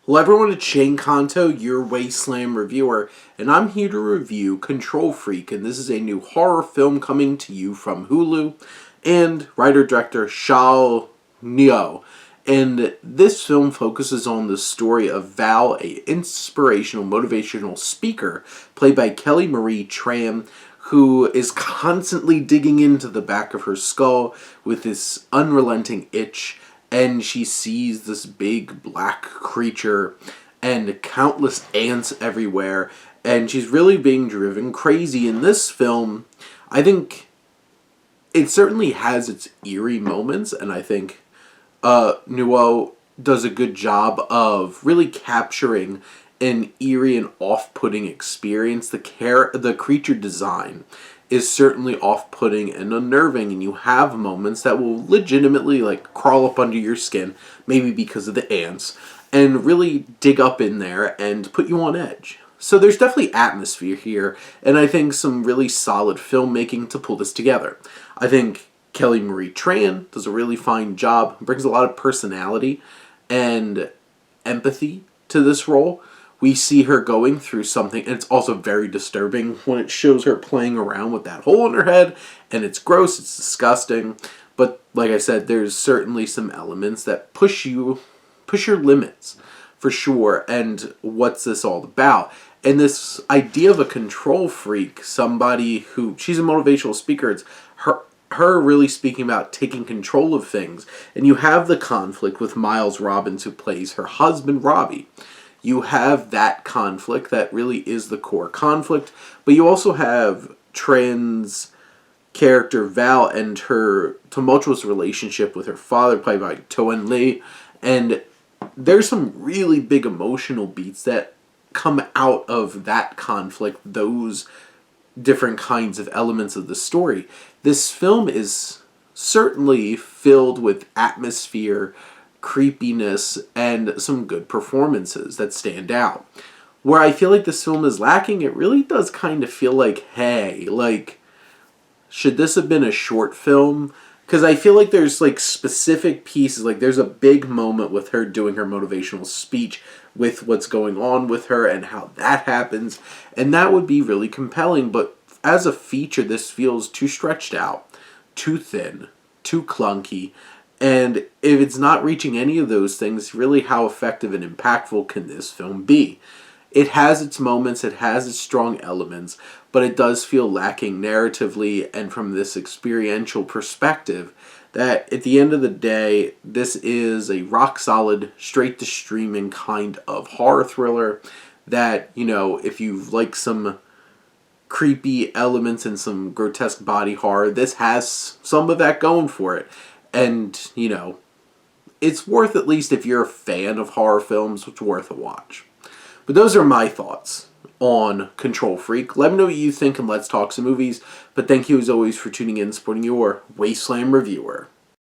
Hello everyone, it's Shane Kanto, your Wasteland reviewer, and I'm here to review Control Freak, and this is a new horror film coming to you from Hulu, and writer-director Shao Neo. And this film focuses on the story of Val, a inspirational, motivational speaker, played by Kelly Marie Tran, who is constantly digging into the back of her skull with this unrelenting itch, and she sees this big black creature and countless ants everywhere, and she's really being driven crazy. In this film, I think it certainly has its eerie moments, and I think Nuo does a good job of really capturing an eerie and off-putting experience. The creature design is certainly off-putting and unnerving, and you have moments that will legitimately crawl up under your skin, maybe because of the ants, and really dig up in there and put you on edge. So there's definitely atmosphere here, and I think some really solid filmmaking to pull this together. I think Kelly Marie Tran does a really fine job, brings a lot of personality and empathy to this role. We see her going through something, and it's also very disturbing when it shows her playing around with that hole in her head, and it's gross, it's disgusting, but like I said, there's certainly some elements that push your limits, for sure. And what's this all about? And this idea of a control freak, somebody who, she's a motivational speaker, it's her really speaking about taking control of things, and you have the conflict with Miles Robbins, who plays her husband, Robbie. You have that conflict that really is the core conflict, but you also have Tran's character Val and her tumultuous relationship with her father, played by Toan Lee, and there's some really big emotional beats that come out of that conflict, those different kinds of elements of the story. This film is certainly filled with atmosphere, creepiness, and some good performances that stand out. Where I feel like this film is lacking, it really does kind of feel like, hey, should this have been a short film? Because I feel like there's specific pieces, there's a big moment with her doing her motivational speech with what's going on with her and how that happens, and that would be really compelling, but as a feature, this feels too stretched out, too thin, too clunky. And if it's not reaching any of those things, really how effective and impactful can this film be? It has its moments, it has its strong elements, but it does feel lacking narratively and from this experiential perspective that at the end of the day, this is a rock-solid, straight-to-streaming kind of horror thriller that, if you like some creepy elements and some grotesque body horror, this has some of that going for it. And, it's worth, at least if you're a fan of horror films, it's worth a watch. But those are my thoughts on Control Freak. Let me know what you think and let's talk some movies. But thank you as always for tuning in and supporting your Wasteland reviewer.